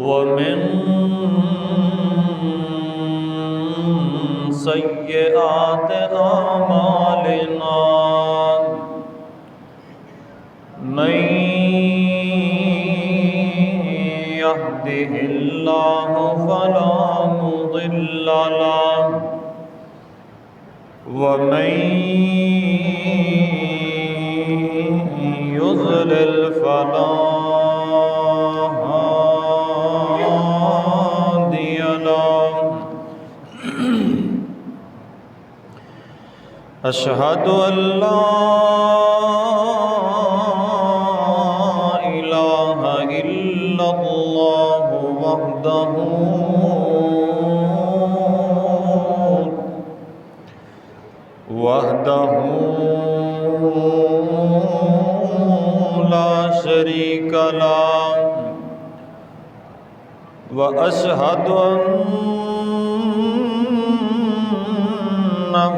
वमिन सय्यिआत आमालिना मन यहदिहिल्लाहु फला मुदिल्ल लहु वमन युज़लिल फला हादिय लहु। अशहदु अल्ला इलाहा इल्लल्लाह वहदहू ला शरीका लहु व अशहदु अन्ना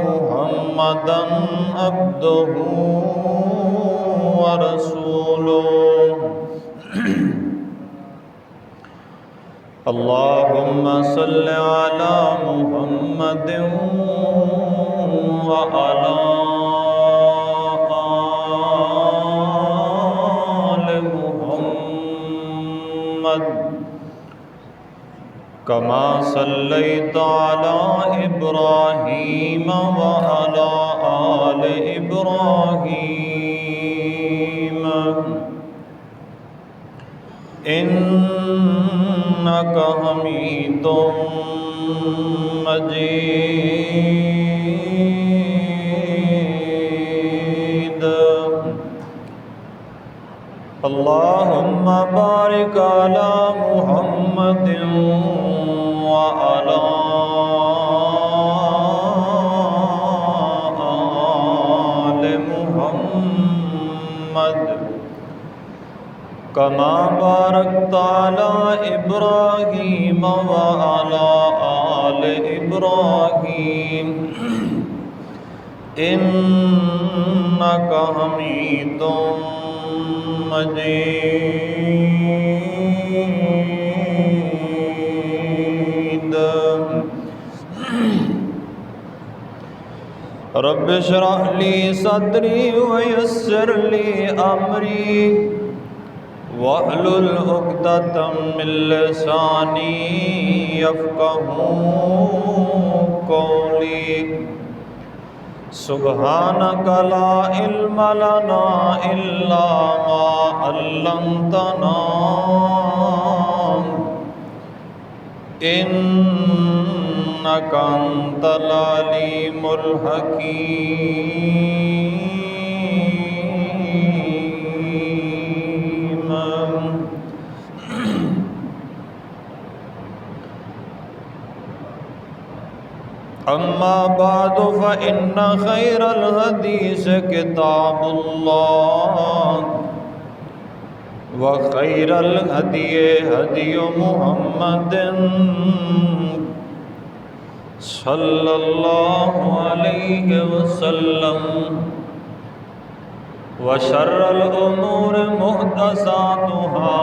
मुहम्मदन अब्दुहू व रसूलुहु। अल्लाहुम्मा सल्लि अला मुहम्मदिन व अला आलि मुहम्मद कमा सल्लैता अला इब्राहीम व अला आलि इब्राहीम इन्नका हमीदुम मजीद। अल्लाहुम्मा बारिक अला मुहम्मदिन व अला आलि मुहम्मद कमा बारकता अला इब्राहीम व अला आलि इब्राहीम इन्नका हमीदुम मजीद। रब्बि इश्रह ली सदरी व यस्सिर ली अमरी वहलुल उक़दतम मिन लिसानी यफ़क़हू क़ौली। सुब्हानक ला इल्म लना इल्ला मा अल्लमतना इन्नका अंतल अलीमुल हकीम। अम्मा बाद फ़इन्न खैरल हदीस किताबुल्लाह व खैरल हदी हदी मुहम्मदिन सल्लल्लाहु अलैहि वसल्लम व शर्रल उमूर मुहदसातुहा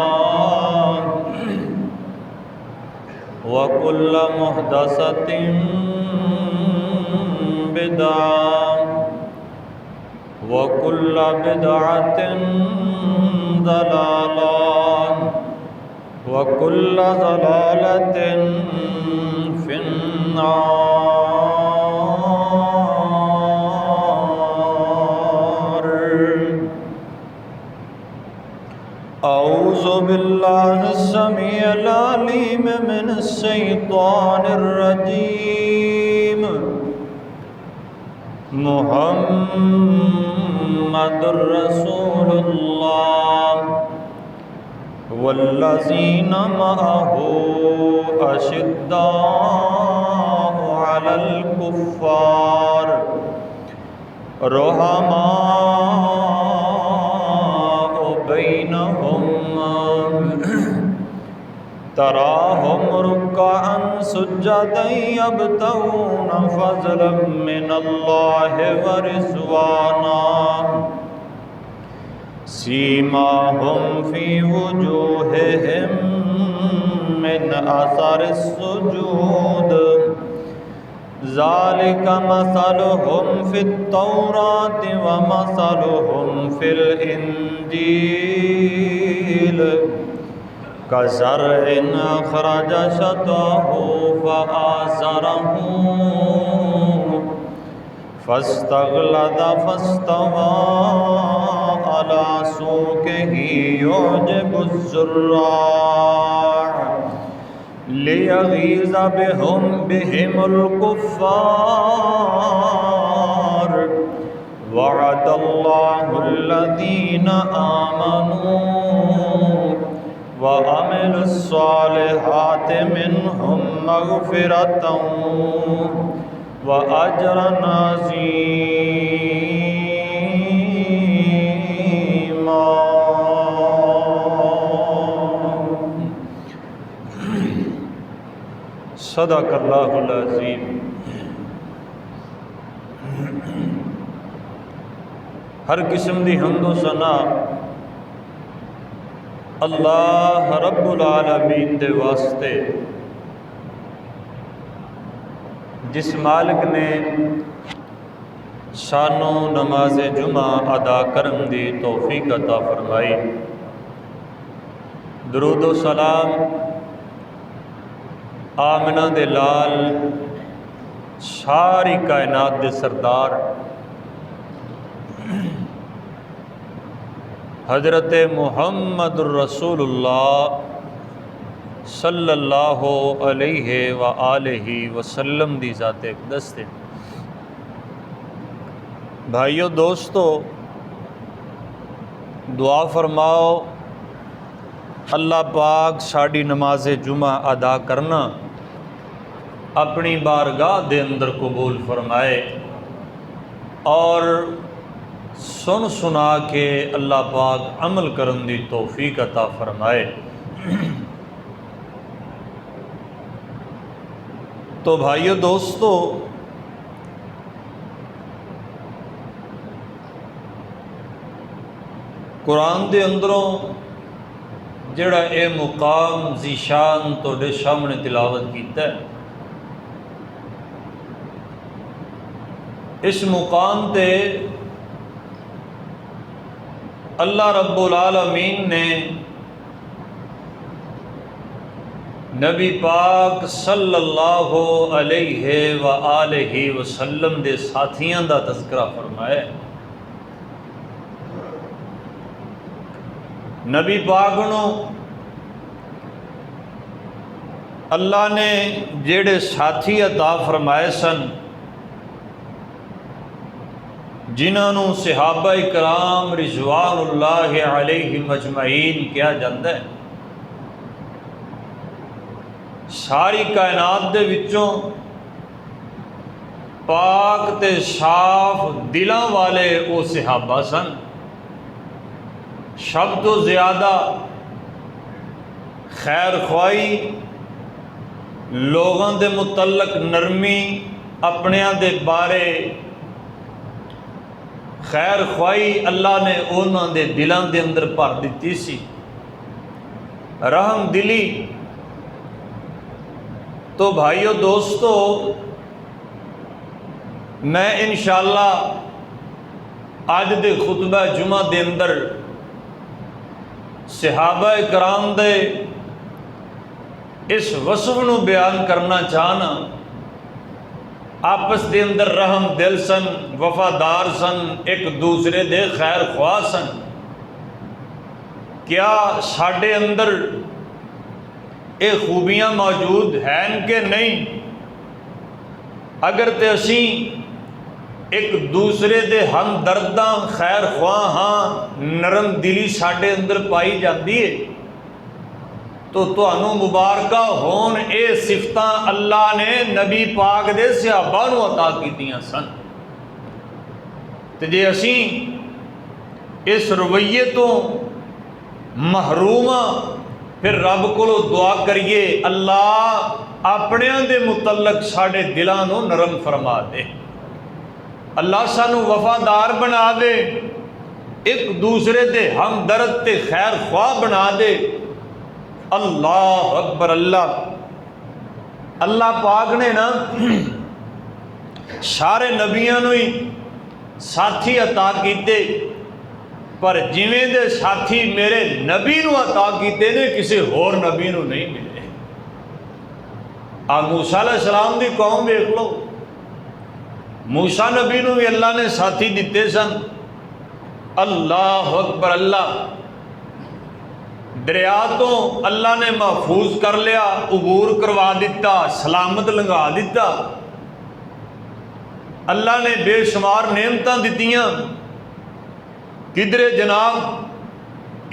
व कुल्ल मुहदसतिन बिदअह व कुल्ल बिदअतिन ज़लालह व कुल्ल ज़लालतिन फिन्नार। औज़ु बिल्लाहिस समीइल अलीम मिनश शैतानिर रजीम। मुहम्मदुर रसूलुल्लाह वल्लज़ीना मअहू अशिद्दाउ अलल कुफ़्फ़ार रुहमाउ बैनहुम तराहुम रुक्अन सुज्जदन यब्तगूना फ़ज़लन मिनल्लाहि व रिज़वाना सीमाहुम फी वजूहिहिम मिन असारिस सुजूद ज़ालिका मसलुहुम फित तौरात व मसलुहुम फिल इंजील कज़र्इन अख़रज शतअहु फ़आज़रहु फ़स्तग़लज़ फ़स्तवा अला सूक़िही युअजिबुज़्ज़ुर्राअ लियग़ीज़ बिहिमुल कुफ़्फ़ार वअदल्लाहुल्लज़ीना आमनू व अमिलुस्सालिहाति मिनहुम मग़फ़िरतन व अजरन अज़ीमा। सदक़ल्लाहुल अज़ीम। हर किस्म दी हम्दो सना अल्लाह रब्बुल आलमीन दे वास्ते, जिस मालिक ने सानू नमाज जुमा अदा करन दी तौफीक अता फरमाई। दरूद व सलाम आमिना दे लाल, सारी कायनात दे सरदार हज़रत मुहम्मदुर रसूलुल्लाह सल्लल्लाहु अलैहि व आलिहि वसल्लम दी ज़ात अक़दस ते। भाइयों दोस्तों, दुआ फरमाओ अल्लाह पाक साड़ी नमाज जुमा अदा करना अपनी बारगाह दे अंदर कबूल फरमाए और सुन सुना के अल्लाह पाक अमल करन दी तौफीक अता फरमाए। तो भाइयों दोस्तों, कुरान दे अंदरों जड़ा ये मुकाम ज़ीशान तुहाडे सामने तिलावत कीता है, इस मुकाम ते अल्लाह रब्बुल आलमीन ने नबी पाक सल्लल्लाहु अलैहि व आलिहि वसल्लम दे साथियां दा तज़किरा फरमाया। नबी पाक नूं अल्लाह ने जेड़े साथी अता फरमाए सन, जिन्होंने सहाबा इकराम रिज़वानुल्लाहि अलैहिम अजमईन कहा जाता है, सारी कायनात दे विचों पाक ते साफ दिलों वाले वो सहाबा सन। सब तो ज़्यादा खैर ख्वाही, लोगों दे मुतल्लक नरमी, अपनियां दे बारे खैर ख्वाही अल्लाह ने उन्हां दे दिलों दे अंदर भर दी सी। रहम दिली। तो भाइयों दोस्तों, मैं इंशाअल्लाह अज दे खुतबा जुमा दे अंदर सहाबा इकराम दे इस वसफ नूं बयान करना चाहना। आपस के अंदर रहम दिल सन, वफादार सन, एक दूसरे दे खैर ख्वाह सन। क्या साडे अंदर ये खूबियां मौजूद हैं कि नहीं? अगर तो असी एक दूसरे दे हमदर्दां खैर ख्वाह हाँ, नरम दिली साडे अंदर पाई जाती है, तो तुहानू मुबारक होन। ये सिफतां अल्लाह ने नबी पाक दे सहाबा नू अता कीतियां सन। ते जे असी इस रवैये तो महरूम फिर रब कोलों दुआ करिए अल्लाह अपनियां दे मुतल्लक साडे दिलां नू नरम फरमा दे, अल्लाह सानू वफादार बना दे, एक दूसरे दे हमदर्द ते खैर ख्वाह बना दे। अल्लाह अकबर। अल्लाह पाक ने ना सारे नबियां नूं ही साथी अता कीते, पर जिवें दे साथी मेरे नबी नूं अता कीते ने किसी होर नबी नूं नहीं मिले। आ मूसा अलैहिस्सलाम दी कौम देख लो, मूसा नबी नूं भी अल्लाह ने साथी दिते सन। अल्लाह अकबर। दरिया तो अल्लाह ने महफूज कर लिया, उबूर करवा दिता, सलामत लंघा दिता। अल्लाह ने बेशुमार नेमतां दित्तियां। किधरे जनाब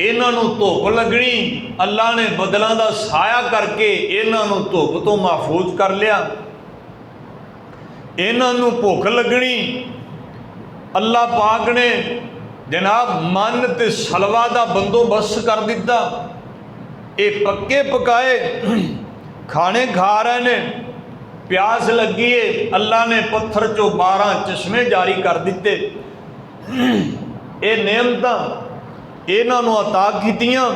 इन्हां नूं धुप लगनी, अल्लाह ने बदलों का साया करके इन्हां नूं धुप तो महफूज कर लिया। इन्हां नूं भुख लगनी, अल्लाह पाक ने जनाब मन ते सलवा का बंदोबस्त कर दिता। ये पक्के पकाए खाने खा रहे ने, प्यास लगी है, अल्लाह ने पत्थर चो 12 चश्मे जारी कर दिते। ये नेमतां इन्हां नूं अता कीतियां।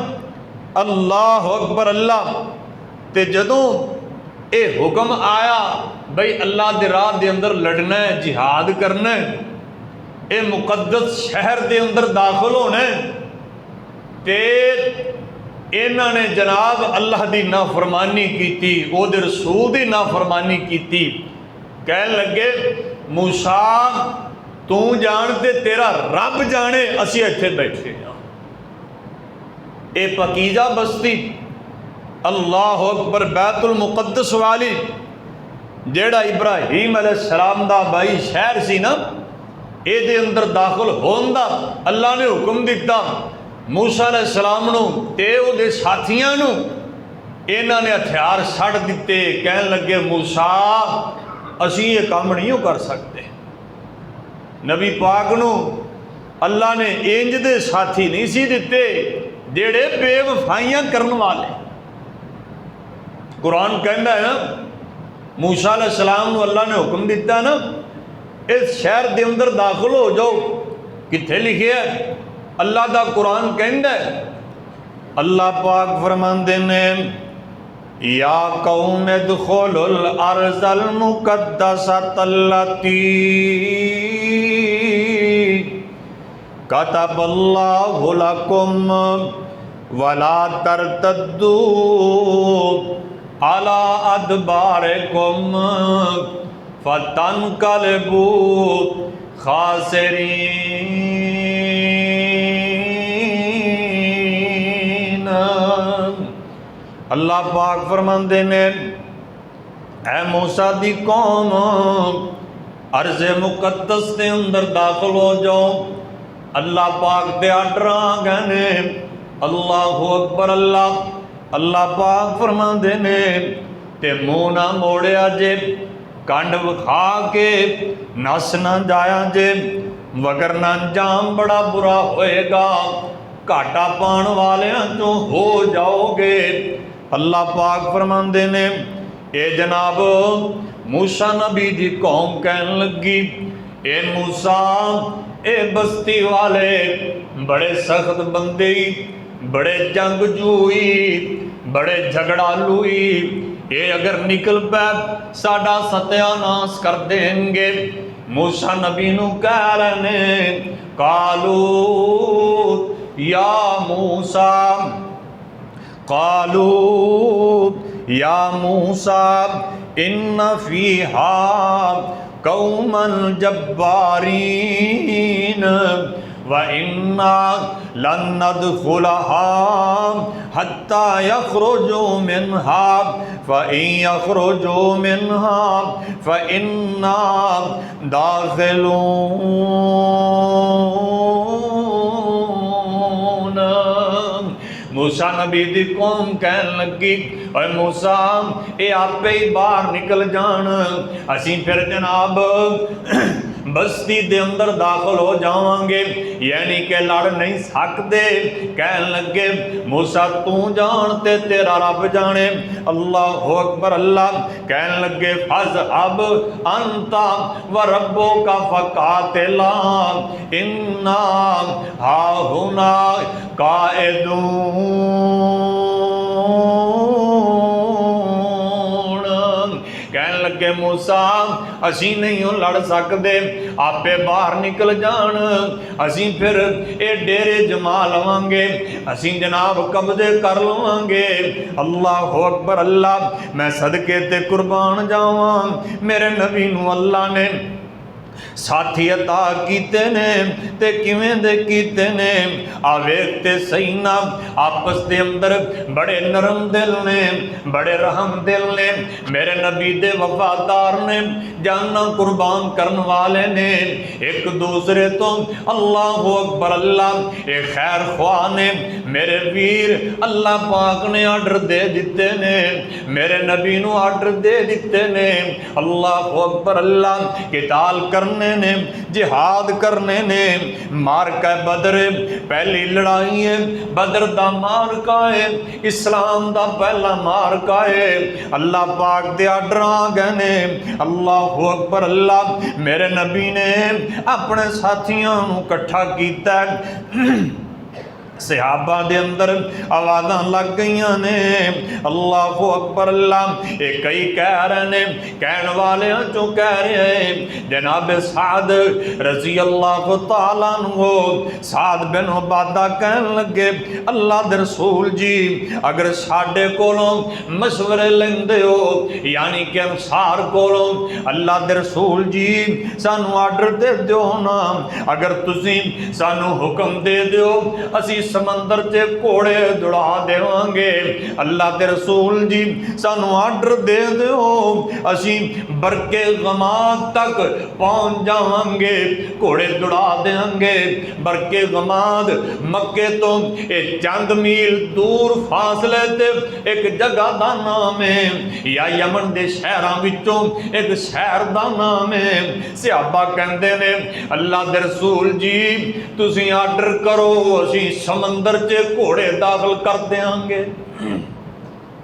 अल्लाह अकबर। ते जदों ये हुक्म आया बई अल्लाह दे राह दे अंदर लड़ना है, जिहाद करना है, ये मुकद्दस शहर दे अंदर दाखिल होना है, ते इन्हां ने जनाब अल्लाह की नाफरमानी की, ओहदे रसूल की नाफरमानी की। कह लगे मूसा तू जान ते तेरा रब जाने, असी इत्थे बैठे हाँ। ये पकीजा बस्ती अल्लाह अकबर बैतुल मुकद्दस वाली जेड़ा इब्राहीम अलैहिस्सलाम दा भाई शहर सी ना, ये अंदर दाखिल होने दा अल्लाह ने हुक्म दिता। मूसा अलैहिस्सलाम नूं ते उहदे साथियां नूं इन्हां ने हथियार छड़ दिते। कहन लगे मूसा असीं ये काम नहीं कर सकते। नबी पाक नूं अल्लाह ने इंज दे साथी नहीं सी दिते जेड़े बेवफाइयां करने वाले। कुरान कहता है ना मूसा अलैहिस्सलाम नूं अल्लाह ने हुक्म दिता ना इस शहर के अंदर दाखिल हो जाओ। कित्थे लिखे है? अल्लाह का कुरान कहता है, अल्लाह पाक फरमाते ने या कौम दुखुलुल अर्ज़ल मुक़द्दसतल्लती कतबल्लाहु लकुम वला तरतद्दू अला अदबारिकुम फतनक़लिबू खासिरीन। अल्लाह पाक फरमाते ने ऐ मूसा दी कौम अर्ज़े मुक़द्दस के अंदर दाखिल हो जाओ। अल्लाह पाक दे आर्डर आ गए ने। अल्लाहु अकबर। अल्लाह पाक फरमाते ने ते मुँह ना मोड़िया जे, कंड विखा के नस ना जाया जे, वगरना अंजाम बड़ा बुरा होएगा, घाटा पाण वालियां चों हो जाओगे। अल्लाह पाक फरमाते ने ए जनाब मूसा नबी दी कौम कहन लगी ए मूसा ए बस्ती वाले बड़े सख्त बंदे, बड़े जंगजूई, बड़े झगड़ालूई, ये अगर निकल पै साडा सत्यानाश कर देंगे। मूसा नबी नूं कह रहे ने कालू या मूसा, कालू या मूसा इन्ना फीहा कौमन जब्बारीन व इन्ना लन नदखुलहा हत्ता यखरुजू मिनहा फ़इन यखरुजू मिनहा फ़इन्ना दाखिलून। मूसा नबी दी कौम कहन लगी और मूसा ये आपे ही बाहर निकल जान, असी फिर जनाब बस्ती दे अंदर दाखिल हो जावांगे, यानी कि लड़ नहीं सकते। कहन लगे मूसा तू जान ते तेरा रब जाने। अल्लाह अकबर। अल्लाह कहन लगे फज अब अंता व रब्बो का फकातिला इन्ना हाहुना काइदून। कहन लगे मूसा असी नहीं लड़ सकते, आपे बाहर निकल जान, असी फिर ये डेरे जमा लवांगे, असी जनाब कब्जे कर लवांगे। अल्लाह अकबर। अल्लाह मैं सदके ते कुर्बान जावां, मेरे नबी नूं अल्लाह ने साथी अता कीते ने ते किवें दे कीते ने। आ वेख ते सही ना, आपस दे अंदर बड़े नरम दिल ने, बड़े रहम दिल ने, मेरे नबी दे वफादार ने, जाना कुर्बान करन वाले ने, एक दूसरे तो अल्लाह अकबर। अल्लाह ये खैर ख्वाह ने, मेरे वीर अल्लाह पाक ने आर्डर दे दिते ने, मेरे नबी नूं आर्डर दे दिते ने। अल्लाह अकबर। अल्लाह किताल करने ने, जिहाद करने ने। मारका बदर पहली लड़ाई है, बदर दा मारका है, इस्लाम दा पहला मारका है। अल्लाह पाक दे आर्डर आ गए ने। अल्लाह अकबर। अल्लाह मेरे नबी ने अपने साथियों नूं इकट्ठा कीता। सहाबा दे अंदर आवाज़ां लग गई ने। अल्लाह अकबर। अल्लाह ये कई कह रहे ने, कहने वाले चो कह रहे हैं जनाब साद रजी अल्लाह तआला अन्हु, साद बिन उबादा कहन लगे अल्लाह दे रसूल जी अगर साडे कोलों मशवरे लेंदे हो, यानी कि अंसार कोलों, अल्लाह दे रसूल जी सानू आर्डर दे दो ना, अगर तुसी सानू हुक्म दे दो असी समंदर च घोड़े दौड़ा देवांगे। अल्लाह के रसूल जी सानू आर्डर दे दो, असी बरके गमाद तक पहुंच जावांगे, घोड़े दौड़ा देंगे। बरके गमाद मक्के तो एक चंद मील दूर फासले ते एक जगह का नाम है, या यमन के शहरों विचों एक शहर का नाम है। सहाबा कहते ने अल्लाह के रसूल जी तुसी आर्डर करो, असी समंदर च घोड़े दाखिल कर देंगे।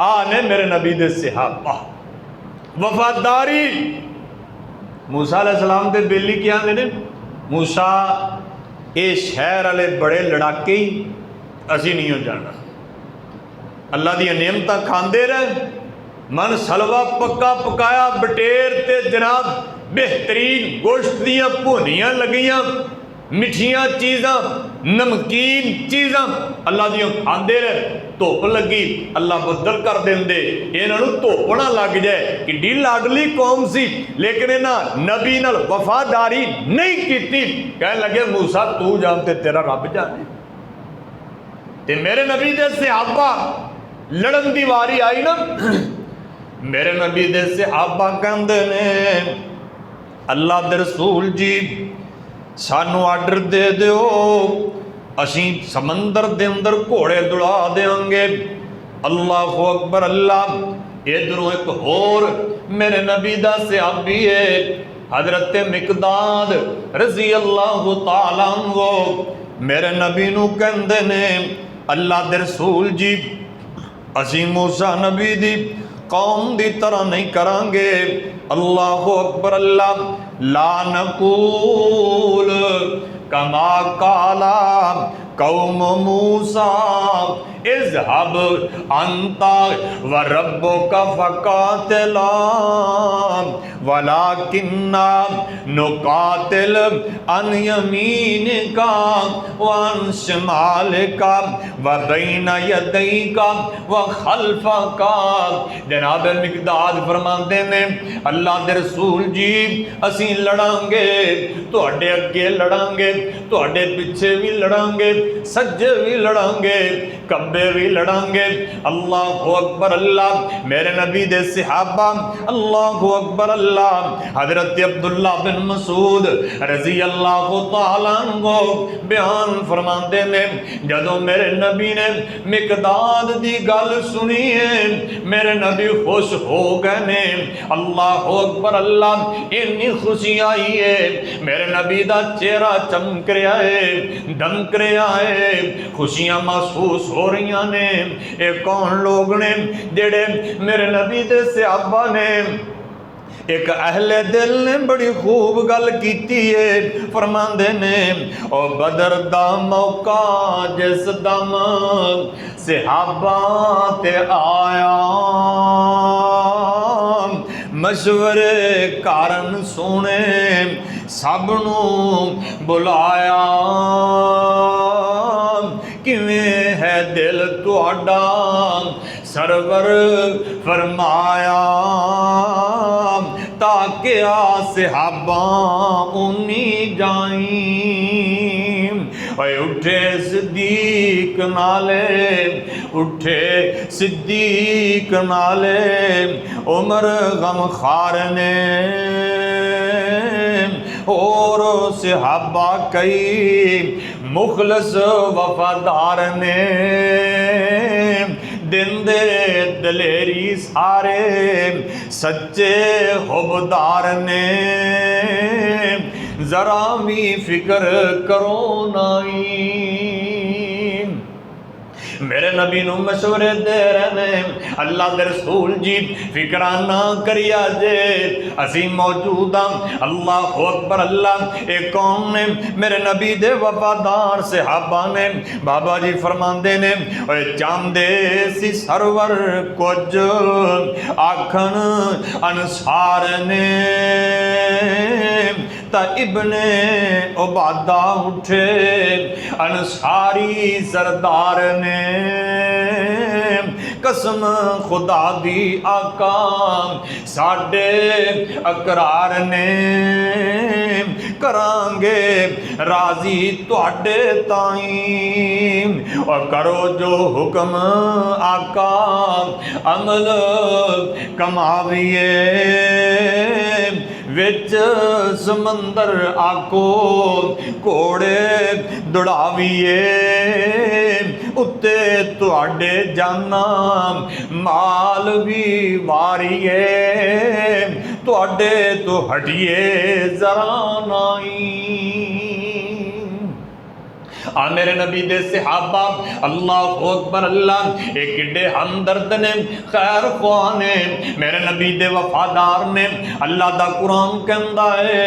आ ने मेरे नबी दे सहाबा वफादारी। मूसा अलैहिस्सलाम दे बेली क्या आंदे ने, मूसा ये शहर वाले बड़े लड़ाके ही, असी नहीं हो जाना। अल्लाह दी नेमतां खांदे रहे, मन सलवा पक्का पकाया बटेर ते जनाब बेहतरीन गोश्त दियां भुनियां लगियां, मिठियां चीज़ां, नमकीन चीज़ां अल्लाह दियां खांदे रहे। धुप लगी अल्लाह बदल कर देंदे, इन्हों धुप ना लग जाए। कि लाडली कौम सी, लेकिन इन्हां नबी नाल वफादारी नहीं की। कह लगे मूसा तू जान ते तेरा रब जाने। ते मेरे नबी दे सहाबा लड़न दी वारी आई ना, मेरे नबी दे सहाबा कहंदे ने अल्लाह दे रसूल जी सानू आर्डर दे दो, असी समंदर दे अंदर घोड़े दौड़ा देंगे। अल्लाह अकबर। अल्लाह इधरों एक होर मेरे नबी दा सहाबी है हजरत मिकदाद रजी अल्लाह तआला अन्हु, मेरे नबी नू कहंदे ने अल्लाह दे रसूल जी असी मूसा नबी दी कौम दी तरह नहीं करांगे। अल्लाह अकबर। अल्लाह ला नकूल कमा काला कौम मूसा इज़हब अंता व रब्बुका फकातिला वलाकिन्ना नुकातिल अन यमीनिका व अन शिमालिका व बैन यदैका व खल्फका। जनाब मिकदाद फरमाते ने अल्लाह दे रसूल जी असी लड़ांगे, तुहाडे अगे लड़ांगे, तुहाडे पिछे भी लड़ांगे, सज्जे भी लड़ांगे कब्बे भी लड़ांगे। अल्लाहु अकबर अल्लाह। मेरे नबी दे सहाबा अल्लाहु अकबर अल्लाह। हजरत अब्दुल्ला बिन मसूद रजी अल्लाह तआला अन्हु बयान फरमाते ने जदों मेरे नबी ने मिकदाद दी गल सुनी है मेरे नबी खुश हो गए ने। अल्लाहु अकबर अल्लाह। इन्नी खुशी आई है मेरे नबी दा चेहरा चमक रहा है दमक रहा है खुशियां महसूस हो रही ने। ये कौन लोग ने जेड़े मेरे नबी दे सहाबा ने एक अहले दिल ने बड़ी खूब गल कीती है फरमांदे ने ओ बदर दा मौका जिस दम सहाबा ते आया मशवरे कारण सोने सबनू बुलाया किवें है दिल तुहाडा सरवर फरमाया ताकि सहाबा उन्नी जाई। उठे सिद्दीक नाले उठे सिद्दीक नाले उमर गम खार ने और सहाबा कई मुखलस वफादार ने दिन दे दलेरी सारे सच्चे हुबदार ने जरा भी फिक्र करो नाई। मेरे नबी नू मशवरे दे रहे अल्लाह दे रसूल जी फिक्रा ना करिया जे असी मौजूद हाँ। अल्लाह अकबर अल्लाह। एक कौन ने मेरे नबी दे वफादार सहाबा ने बाबा जी फरमाते ने चाहते सी सरवर कुछ आखन अनुसार ने ता इब्ने उबादा उठे अंसारी सरदार ने कसम खुदा दी आका साडे अकरार ने करांगे राजी तुहाडे ताईं और करो जो हुक्म आका अमल कमाविए विच समंदर आको घोड़े दौड़ाविए उत्ते तुहाडे जाना माल भी वारिए तुहाडे तो हटिए जरा नाई। आ मेरे नबी दे सहाबा अल्लाह अकबर अल्लाह एक किड्डे हमदर्द ने खैर ख्वाह ने मेरे नबी दे वफादार ने। अल्लाह दा कुरान कहंदा है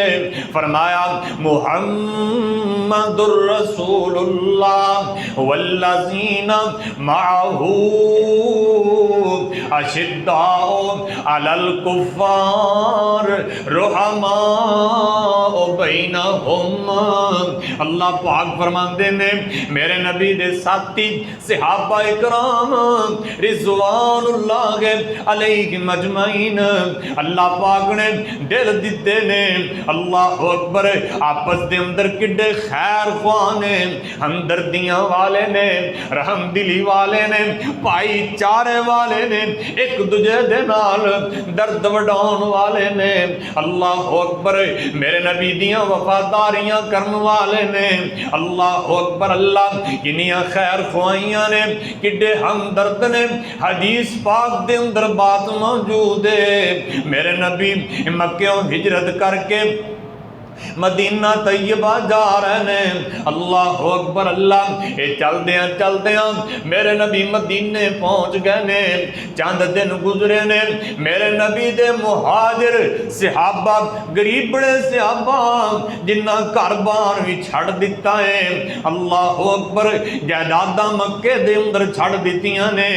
फरमाया मुहम्मदुर रसूलुल्लाह वल्लज़ीना माअहू अशिद्दाउ अलल कुफ्फार रुहमाउ बैनहुम। अल्लाह पाक फरमाते ने मेरे नबी दे साथी सहाबा इकराम रिज़वानुल्लाह अलैहिम अजमईन अल्लाह पाक ने दिल दिते ने। अल्लाह अकबर आपस दे अंदर किड्डे खैर ख्वाह ने हमदर्दियां वाले ने रहम दिली वाले ने भाईचारे वाले ने एक दूजे दे नाल दर्द वडाउन वाले ने। अल्लाह अकबर मेरे नबी दियां वफादारियां करन वाले ने। अल्लाह अकबर अल्लाह किनिया खैर ख्वाइयां ने किड्डे हमदर्द ने। हदीस पाक दे अंदर बात मौजूद है मेरे नबी मक्के हिजरत करके मदीना तैयबा जा रहे ने। अल्लाह अकबर अल्लाह ये चलदे मेरे नबी मदीने पहुंच गए ने। चंद दिन गुजरे ने मेरे नबी दे मुहाजिर सहाबा गरीबड़े सहाबा जिन्ना घर बार भी छड़ दिता है। अल्लाह अकबर जायदादा मक्के दे अंदर छड़ दितियां ने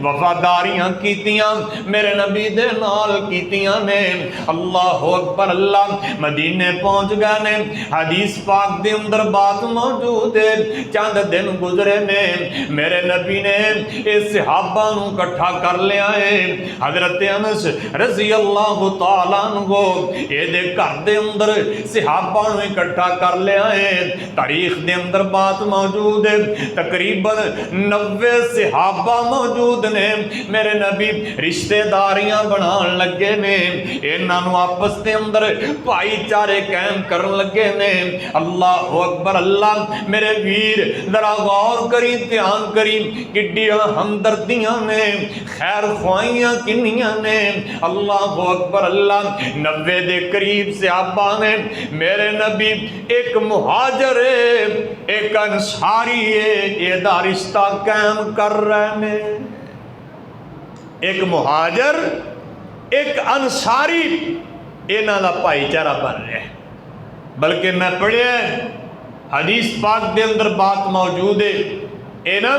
वफादारियां कीतियां मेरे नबी दे नाल कीतियां ने। अल्लाह अकबर अल्लाह मदीने पहुंच पहुंच गए ने। हदीस पाक दे अंदर बात मौजूद है, चंद दिन गुजरे ने, मेरे नबी ने इस सहाबा नू इकट्ठा कर लिया है। हजरत अनस रज़ी अल्लाह तआला अन्हु इहदे घर दे अंदर सहाबा नू इकट्ठा कर लिया है। तारीख दे अंदर बात मौजूद है, तकरीबन 90 सहाबा मौजूद ने। मेरे नबी रिश्तेदारियां बनान लगे ने, इन्हां नू आपस दे अंदर भाईचारे कायम करन लगे ने। अल्लाह अकबर, अल्लाह मेरे वीर जरा गौर करी, ध्यान करी, किड्डियां हमदर्दियां ने, खैर ख्वाइयां किन्नियां ने। अल्लाह अकबर, अल्लाह 90 दे करीब सहाबा ने। मेरे नबी एक मुहाजिर है, एक अंसारी है, एदा रिश्ता कायम कर रहे ने। एक मुहाजिर, एक अंसारी, इन्हां दा भाईचारा बन रहा है। बल्कि मैं पढ़िया हदीस पाक दे अंदर बात मौजूद है, ये ना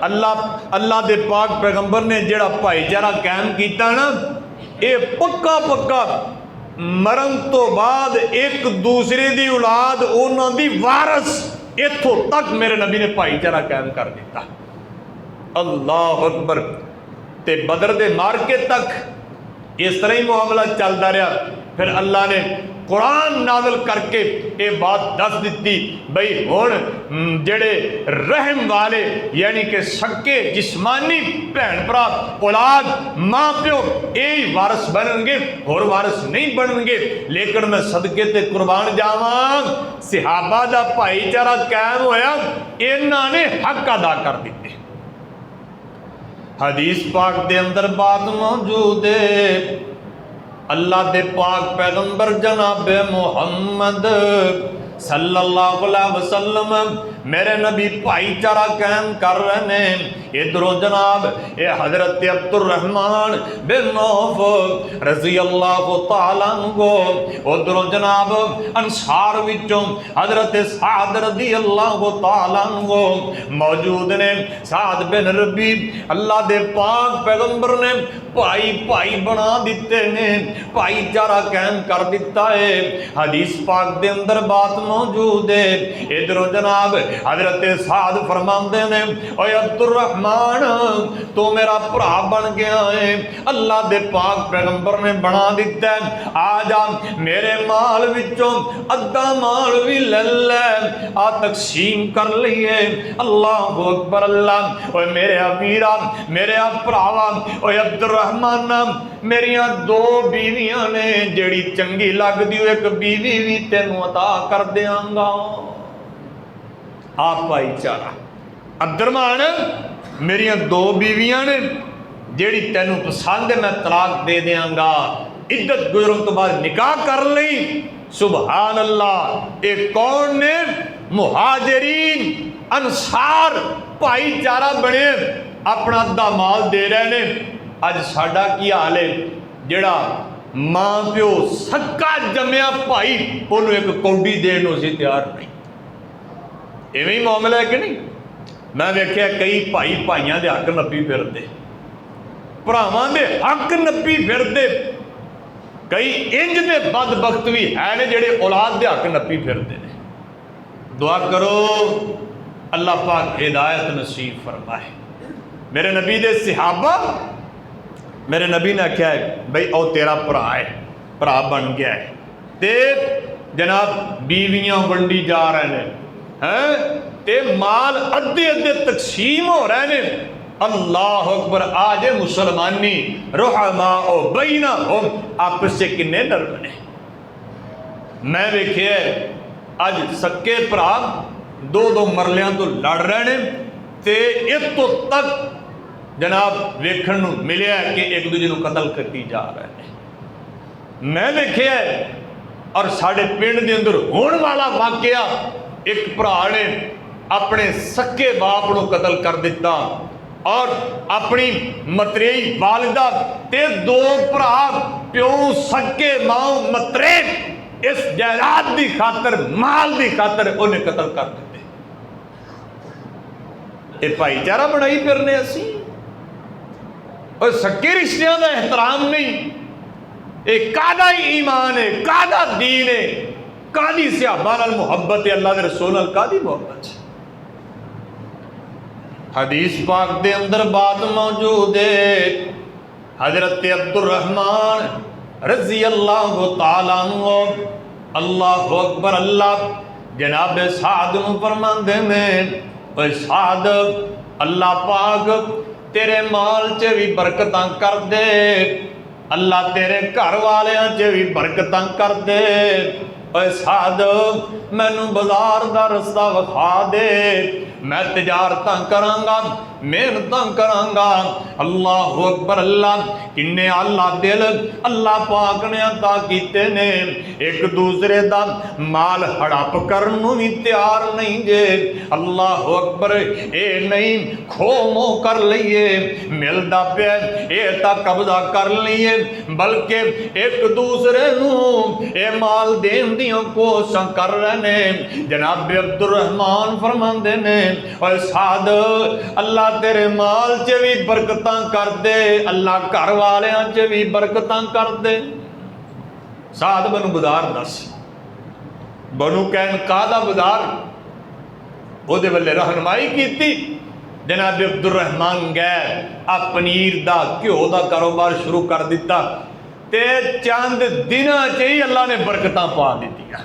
अल्लाह दे पाक पैगंबर ने जिहड़ा भाईचारा कायम किया ना, ये पक्का पक्का मरण तो बाद एक दूसरे की औलाद उन्हां दी वारस, इत्थों तक मेरे नबी ने भाईचारा कायम कर दिता। अल्लाह अकबर। ते बदर दे मार्के तक इस तरह ही मामला चलता रहा। फिर अल्लाह ने कुरान नाज़िल करके ये बात दस दी, बई हुण जेड़े रहम वाले यानी कि सक्के जिस्मानी भैन भरा औलाद माँ प्यो यही वारस बननगे, होर वारस नहीं बननगे। लेकिन मैं सदके ते कुर्बान जावां, सहाबा दा भाईचारा कायम होया, इन्हां ने हक अदा कर दिते। हदीस पाक दे अंदर बात मौजूद है, अल्लाह दे पाक पैगंबर जनाब मुहम्मद सल्लल्लाहु अलैहि वसल्लम मेरे नबी भाईचारा कायम कर रहे हैं। इधरों जनाब ये हजरत अब्दुर्रहमान बिन औफ रज़ी अल्लाह तआला अन्हु, उधरों जनाब अंसार विचों हजरत साद रज़ी अल्लाह तआला अन्हु मौजूद ने। साद बिन रबी अल्लाह दे पाक पैगंबर ने भाई भाई बना दिते ने, भाईचारा कायम कर दिता है। हदीस पाक दे अंदर बात मौजूद है, इधरों जनाब हजरत साद फरमाते ने, ओए अब्दुर्रहमान तू मेरा भरा बन गया है, अल्लाह दे पाक पैगंबर ने बना दिता है, आ जा मेरे माल विचों अद्धा माल भी ले ले, आ तकसीम कर लिए। अल्लाह अकबर, अल्लाह। ओए मेरे अमीरा, मेरे भरावा, ओए अब्दुर्रहमान मेरिया दो बीवियां ने, जेड़ी चंगी लगदी एक बीवी भी तेनू अता कर देंगा। आप भाईचारा अब्दुर्रहमान, मेरिया दो बीवियां ने, जेड़ी तेनू पसंद है मैं तलाक दे देंगा, इद्दत गुजरन तो बाद निकाह कर ली। सुभान अल्लाह। ये कौन ने? मुहाजिरीन अंसार भाईचारा बने, अपना अद्धा माल दे रहे ने। अज साडा की हाल है, जेड़ा मां प्यो सक्का जमया भाई उन्होंने एक कौडी देने को असीं तैयार नहीं। इवें ही मामला है कि नहीं? मैं वेख्या कई भाई भाइयों के हक नप्पी फिरते, भरावां दे हक नप्पी फिरते, कई इंज के बदबख्त भी है ने जेड़े औलाद के हक नप्पी फिरते हैं। दुआ करो अल्लाह पाक हिदायत नसीब फरमाए। मेरे नबी दे सहाबा, मेरे नबी ने आख्या है बई ओ तेरा भरा है, भरा बन गया है, ते जनाब बीवियां वंडी जा रहे हैं, ते माल अद्धे अद्धे तकसीम हो रहे हैं। अल्लाह अकबर। आज मुसलमानी रुहमा ओ बैना हो आपस से किन्ने नरम ने। मैं वेख्या अज सक्के भरा दो दो मरलियां तो लड़ रहे हैं, ते इतों तक जनाब वेखण नूं मिलिया कि एक दूजे को कतल करती जा रहे हैं। मैं वेख्या और साढ़े पिंड के अंदर होने वाला वाकया, एक भरा ने अपने सक्के बाप को कतल कर दिता और अपनी मतरेई वालिदा ते दो भरा प्यो सक्के मां मतरे इस जायदाद की खातर, माल की खातर उन्हें कतल कर दिते। ये भाईचारा बनाई फिरने असी, और सक्के रिश्तियों का एहतराम नहीं। एक कादा ईमान है, कादा दीन है। कादी सहाबा नाल मुहब्बत है, अल्लाह दे रसूल नाल कादी मुहब्बत है। हदीस पाक दे अंदर बात मौजूद है, हजरत अब्दुर्रहमान रजी अल्लाह तआला अन्हु, अल्लाहु अकबर, अल्लाह जनाब साद नूं फरमांदे ने, ओए साद, अल्लाह पाक तेरे माल च भी बरकतां कर दे, अल्लाह तेरे घर वालियां च भी बरकतां कर दे। ओए साद, मैनू बाजार दा रस्ता विखा दे, मैं तिजारतां करांगा, मेहनतां करांगा। अल्लाह अकबर, अल्लाह किन्ने आला दिल अल्लाह पाक ने अता कीते ने, एक दूसरे दा माल हड़प करन नूं भी तैयार नहीं जे। अल्लाह अकबर, ए नहीं खो मोह कर लईए, मिलदा पिया ए तां कब्जा कर लईए, बल्कि एक दूसरे नूं ए माल देन दियां कोशिशां कर रहे ने। जनाब अब्दुर्रहमान फरमांदे ने, और साद, अल्लाह तेरे माल च भी बरकतां कर दे, अल्लाह घर वालियां च भी बरकतां कर दे। साद, मैनू बाजार दस, बनु कैनका दा बाजार, ओहदे वल्ले रहनुमाई कीती। जनाब अब्दुर्रहमान गए, आ पनीर दा घ्यो दा कारोबार शुरू कर दिता, ते चंद दिनां च ही अल्लाह ने बरकतां पा दित्तियां,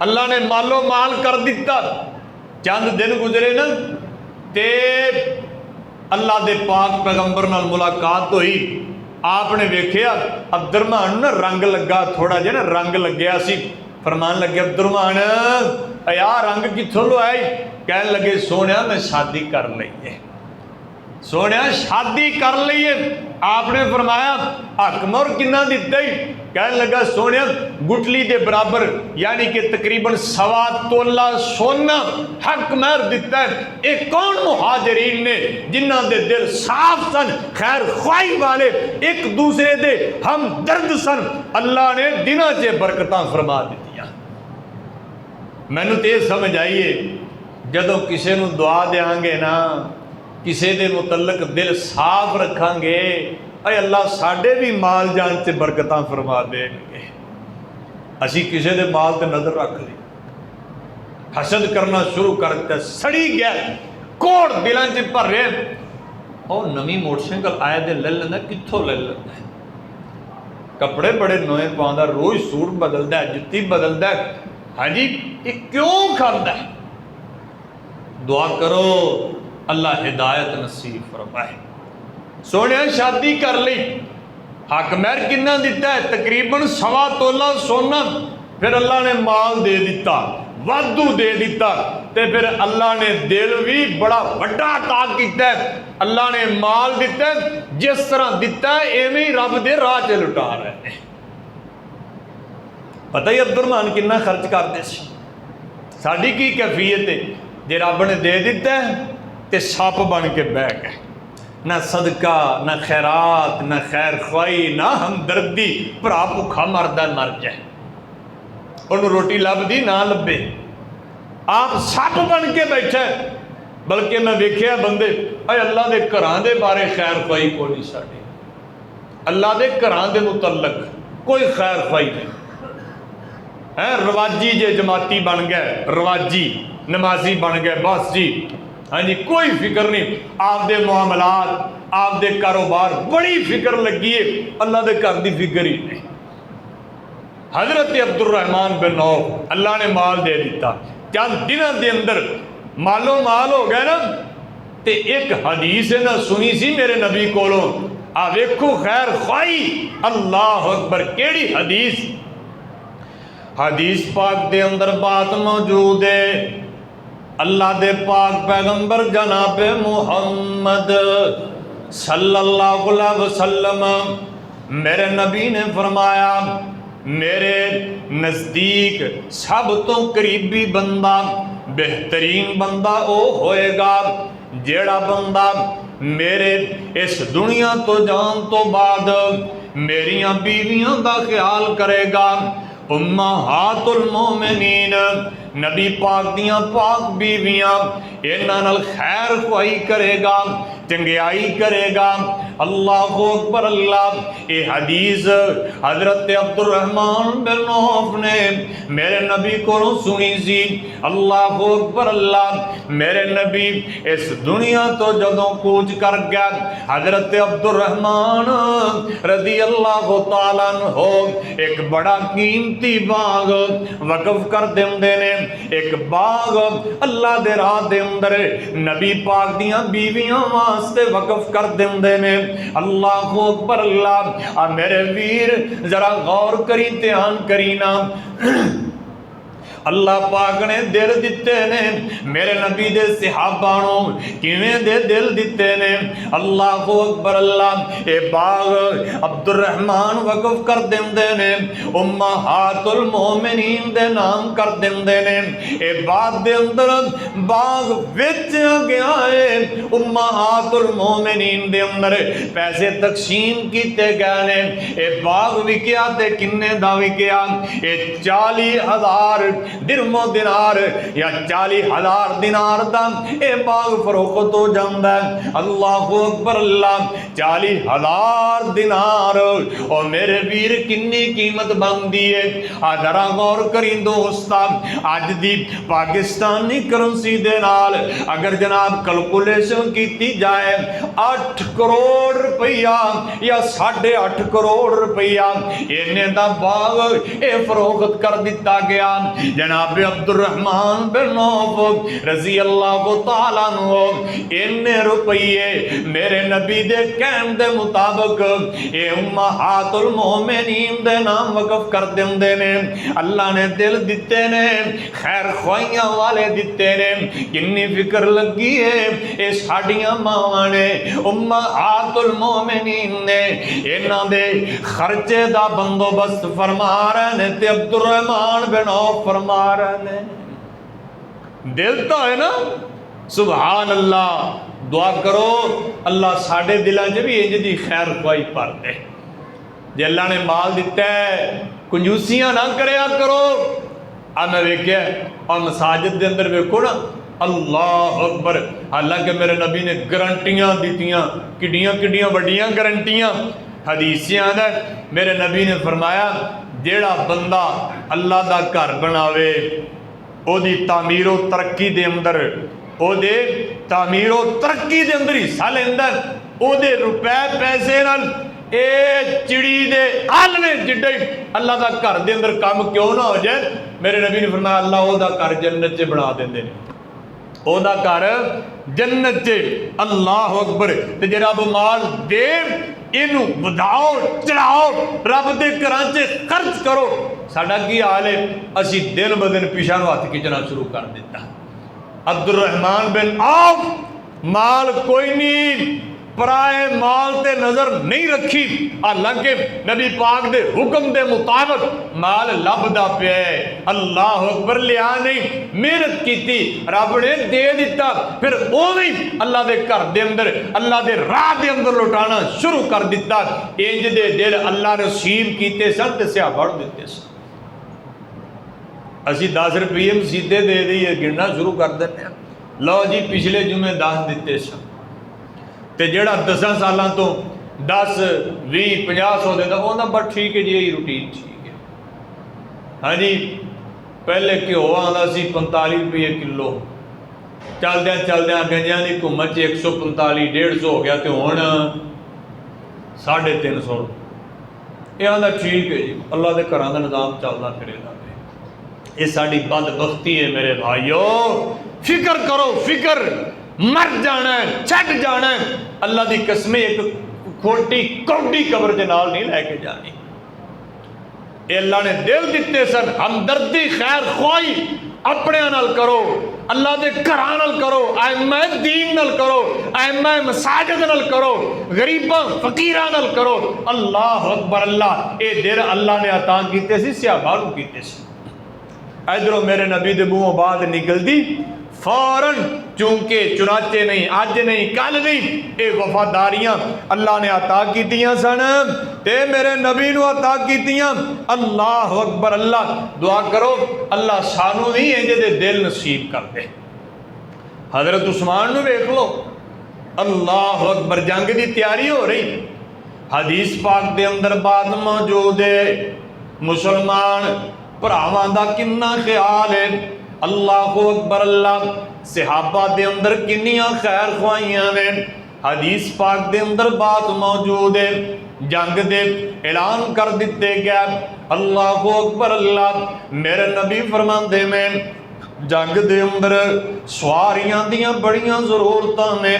अल्लाह ने मालो माल कर दिता। चंद दिन गुजरे ना, ते अल्लाह दे पाक पैगंबर नाल मुलाकात हुई। आपने वेख्या अब्दुर्रहमान ना रंग लगा, थोड़ा जिहा ना रंग लग्या सी। फरमान लगे, अब्दुर्रहमान यार रंग कित्थों लवाई? कहन लगे, सोनिया मैं शादी कर लई है, सोनिया शादी कर लईए। आपने फरमाया हक मोहर किन्ना दिता ही? कहन लगा, सोनिया गुटली के बराबर, यानी कि तकरीबन 1.25 तोला सोना हक महर दिता है। एक कौन मुहाजिरीन ने जिन्हां दे दिल साफ सन, खैर ख्वाही वाले, एक दूसरे दे हम दर्द सन, अल्लाह ने दिनां च बरकतां फरमा दित्तियां। मैनू तो यह समझ आईए, जदों किसी नूं दुआ देंगे ना, किसी दे मुतलक दिल साफ रखांगे, अरे अल्लाह साडे भी माल जान से बरकतां फरमा देंगे। असी किसी दे माल ते नजर रख ली, हसद करना शुरू कर दिता, सड़ी गया, कोड़ दिलों च भर रहे। और नवी मोटरसाइकिल आए दे ले लेंदा, कित्थों ले लेंदा, कपड़े बड़े नवे पाउंदा, रोज सूट बदलदा, जुत्ती बदलदा। हाँ जी, ये क्यों करदा? दुआ करो अल्लाह हिदायत नसीब फरमाए। सोने शादी कर ली, हक महर किन्ना दिता है? तकरीबन 1.25 तोला सोना। फिर अल्लाह ने माल दे दिता, वाधू दे दिता, ते फिर अल्लाह ने दिल भी बड़ा वड्डा अता कीता। अल्लाह ने माल दिता, जिस तरह दिता एवें ही रब दे राह च लुटा रहे हैं। पता ही अब्दुर्रहमान किन्ना खर्च करते सी, साडी की कैफियत है? जे रब ने दे दिता तो सप बन के बह गए, ना सदका, ना खैरात, ना खैर ख्वाही, ना हमदर्दी। भरा भुखा मरदा मर जाए, उन्होंने रोटी लभदी ना लभे, आप सप बन के बैठे। बल्कि मैं वेख्या बंदे, अरे अल्लाह के घरां दे बारे खैर ख्वाही कोई नहीं, साडी अल्लाह के घरां दे मुतलक कोई खैर ख्वाही नहीं है। रवाजी जे जमाती बन गए, रवाजी नमाजी बन गए, बस जी, हाँ जी, कोई फिक्र नहीं। आपदे मामलात, आपदे कारोबार, बड़ी फिक्र लगी है, अल्लाह के घर की फिक्र ही नहीं। हजरत अब्दुर्रहमान बिन औफ, अल्लाह ने माल दे दिता, चंद दिनों के अंदर मालो माल हो गया ना। तो एक हदीस ना सुनी सी मेरे नबी कोलों, आ वेखो खैर ख्वाही, अल्लाह अकबर, केड़ी हदीस? हदीस पाक के अंदर बात मौजूद है, अल्लाह दे पाक पैगंबर जनाब मुहम्मद सल्लल्लाहु अलैहि वसल्लम, मेरे नबी ने फरमाया, मेरे नज़दीक सब तो करीबी बंदा, बेहतरीन बंदा वो होएगा जेड़ा बंदा मेरे इस दुनिया तो जान तो बाद मेरियां बीवियां का ख्याल करेगा। उम्महातुल मोमिनीन, नबी पाक दियां पाक बीवियां, इन्हां नाल खैर ख्वाही करेगा, चंगियाई करेगा, अल्लाहु अकबर अल्लाह। ये हदीस हजरत अब्दुर्रहमान बिन औफ ने मेरे नबी को सुनी सी। अल्लाहु अकबर अल्लाह। मेरे नबी इस दुनिया तो जदों कूच कर गया, हजरत अब्दुर्रहमान रज़ी अल्लाह तआला अन्हु एक बड़ा कीमती बाग वकफ कर देंदे ने। एक बाग अल्लाह दे राह दे अंदर नबी पाक दियां बीवियां वास्ते वकफ कर देंदे ने। अल्लाहु अकबर अल्लाह। आ मेरे वीर जरा गौर करी, ध्यान करी ना। अल्लाह पाक ने दिल दिते ने मेरे नबी दे सहाबा नूं, किवें दे दिल दिते ने। अल्लाहु अकबर अल्लाह। ए बाग अब्दुर्रहमान वकफ कर देंदे ने, उम्महातुल मोमिनीन दे नाम कर देंदे ने। ए बाग दे अंदर बाग विच गया है, उम्महातुल मोमिनीन दे अंदर पैसे तकसीम कीते गए ने। ए बाग विकिया ते किन्ने दा विकिया? ए 40,000 दिरमो दिनार या 40,000 दिनार दा ए बाग फरोख्त हो जाता है। अल्लाहु अकबर अल्लाह। 40,000 दिनार और मेरे वीर किन्नी कीमत बनती है। जरा गौर करी दोस्ता, अज दी पाकिस्तानी करंसी दे नाल अगर जनाब कैलकुलेशन की जाए 8 करोड़ रुपया या 8.5 करोड़ रुपया इन्ने दा बाग ए फरोख्त कर दिता गया। जनाब अब्दुर्रहमान बिन औफ रज़ी अल्लाह तआला अन्हु इन्ने रुपये मेरे नबी दे कहन दे मुताबिक ए उम्महातुल मोमिनीन दे नाम वकफ कर देंदे ने। अल्लाह ने दिल दिते ने, खैर ख्वाहियां वाले दिते ने। किन्नी फिक्र लगी है ये साडियां मावां ने, उम्महातुल मोमिनीन ने इन्हां दे खर्चे दा बंदोबस्त फरमा रहे ने ते अब्दुर्रहमान बिन औफ फरमा रहे ने। दिल तो है ना, सुभान अल्लाह। दुआ करो अल्लाह साडे दिलों च भी इंज दी खैर ख्वाही भर दे। जे अल्लाह ने माल दिता है कंजूसियां ना करया करो। आ मैं वेख्या और मसाजिद दे अंदर वेखो ना, अल्लाह अकबर। हालांकि मेरे नबी ने गारंटियां दीतियां, किड्डियां किड्डियां वड्डियां गारंटियां। हदीसियां दा मेरे नबी ने फरमाया जेड़ा बंदा अल्लाह दा घर बनावे ओदी तामीरो तरक्की दे अंदर, ओदे तामीरो तरक्की दे अंदर हिस्सा लेंदा, ओदे रुपए पैसे नाल ए चिड़ी दे आलने जिड्डे अल्लाह दा घर दे अंदर काम क्यों ना हो जाए। मेरे नबी ने फरमाया अल्लाह ओदा घर जन्नत च बना देंदे ने, ओदा घर जन्नत च। अल्लाह अकबर। ते जे रब माल दे इनू वधाओ चढ़ाओ, रब दे घरां च खर्च करो। साडा की हाल है, असी दिन ब दिन पिछा हथ खिंचना शुरू कर दिता। अब्दुर्रहमान बिन औफ माल कोई नहीं, पराए माल ते नजर नहीं रखी। हालांकि नबी पाक दे हुक्म दे मुताबिक माल लभदा पिया है। अल्लाह अकबर। लिया नहीं, मेहनत की रब ने दे दिता, फिर उवें अल्लाह दे घर दे अंदर अल्लाह दे राह दे अंदर लुटाना शुरू कर दिता। इंज दे दिल अल्लाह नसीब कीते सन ते सिया बढ़ दिते सन। असी 10 रुपये मसीदे दे दईए, गिनना शुरू कर दें। लो जी पिछले जुमे 10 दिते सन, ते जेड़ा 10 सालों तो 10, 20, 50 100 देता वो बस ठीक है जी, यही रूटीन ठीक है। हाँ जी, पहले घ्यो आंदा सी 45 रुपये किलो, चलद्या चलद्या गंजां की घुम्मन 145 150 हो गया, तो हुण 350। यह आंदा ठीक है जी, अल्लाह के घरां दा निज़ाम चलदा फिरेगा। ये साडी बदबख्ती है मेरे भाइयों। फिक्र करो, फिक्र मर जाना है, छट जाना है। अल्लाह की कसम एक खोटी कौडी कबर के नाल नहीं लैके जानी। अल्लाह ने दिल दिते सन, हमदर्दी खैर ख्वाही अपने नाल करो, अल्लाह के घरां नाल करो, आइम्मा दीन नाल करो, आइम्मा मसाजिद नाल करो, गरीबां फकीरां नाल करो। अल्लाह अकबर। अल्लाह ये दिल अल्लाह ने अता कीते सी, सहाबा नूं कीते सी। इधरों मेरे नबी दे मुंहों बात निकलती फौरन, चूंकि चुनाचे नहीं, अज नहीं, कल नहीं, ये वफादारियां अल्लाह ने अता कीतियां सन ते मेरे नबी नूं अता कीतियां। अल्लाह अकबर। अल्लाह दुआ करो अल्लाह सानू भी इंज दे दिल नसीब कर दे। हजरत उस्मान नूं वेख लो, अल्लाह अकबर, जंग की तैयारी हो रही। हदीस पाक के अंदर बात मौजूद है, मुसलमान भरावां दा किन्ना ख्याल है। अल्लाह अकबर, अल्लाह सहाबा दे अंदर किन्नियां खैर ख्वाइयां ने। हदीस पाक के अंदर बात मौजूद है, जंग दे ऐलान कर दिते गया। अल्लाह अकबर, अल्लाह मेरे नबी फरमाते में जंग दे अंदर सवारियां दियां बड़ियां जरूरतां ने,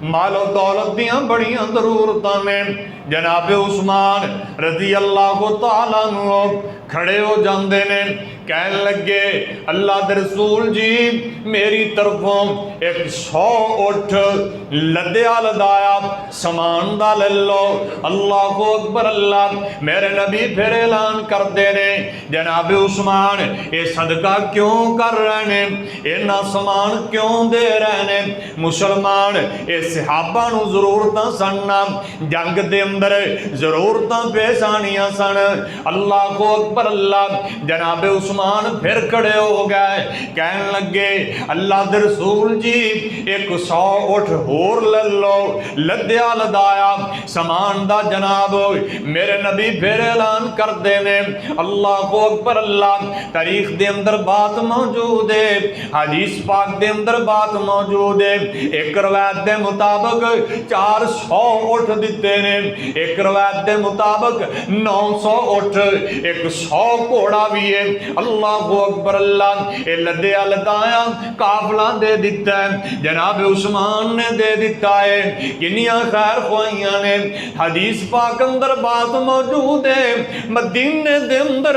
मालो दौलत दियां बड़ियां जरूरतां ने। जनाबे उस्मान रजी अल्लाह तआला अन्हु खड़े हो जाते ने, कह लगे अल्लाह दे रसूल जी मेरी तरफों 100 उठ लद्या लदाया समान दा ले लो। अल्लाह अकबर, अल्लाह मेरे नबी फिर ऐलान करते ने, जनाबे उस्मान ये सदका क्यों कर रहे ने, इन्ना समान क्यों दे रहे ने। मुसलमान ये सहाबा नूं जरूरतां सन, जंग दे अंदर जरूरतां पेश आनियां सन। अल्लाह अकबर, अल्लाह जनाबे उस्मान फिर खड़े हो गए, कहन लगे अल्लाह दे रसूल जी 100 उठ होर ले लो लद्या लदाया समान दा। जनाब मेरे नबी फिर ऐलान करते ने, अल्लाह अकबर, अल्लाह तारीख दे अंदर बात मौजूद है, हदीस पाक दे अंदर बात मौजूद है। एक रवायत दे मुताबिक 400 उठ दिते ने, एक रवायत के मुताबिक 900 उठ, 100 घोड़ा भी है। अल्लाह अकबर, अल्लाह ये लद्या लदाया काफला दे दिता है, जनाब उस्मान ने दे दिता है। किन्नियां खैर ख्वाइयां ने। हदीस पाक अंदर बात मौजूद है, मदीने दे अंदर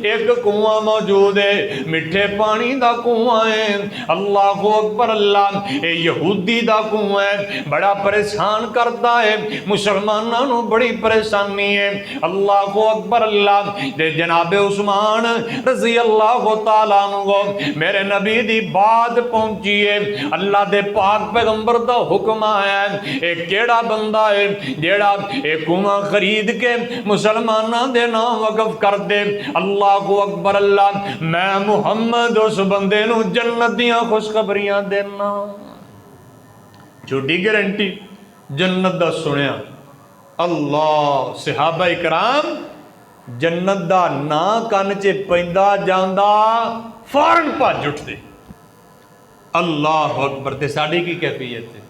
एक कुआं मौजूद है, मिठे पानी का कुआं है। अल्लाह अकबर, अल्लाह ये यहूदी का कुआं है, बड़ा परेशान करता है, मुसलमानों बड़ी परेशानी है। अल्लाह अकबर, अल्लाह दे जनाबे उस्मान रजी अल्लाह तआला अन्हु मेरे नबी दी बात पहुंची है। अल्लाह दे पाक पैगंबर दा हुक्म आया है, एक केड़ा बंदा है जेड़ा एक कुआं खरीद के मुसलमानां दे नाम वकफ कर दे। अल्लाह अकबर, अल्लाह मैं मुहम्मद उस बंदे नूं जन्नत दियां खुशखबरियां देना। छोटी गारंटी जन्नत दा सुनिया। अल्लाह सहाबा इकराम जन्नत दा ना कन च पैंदा जांदा फौरन भज उठदे। अल्लाह अकबर, ते साडी की कैफियत है,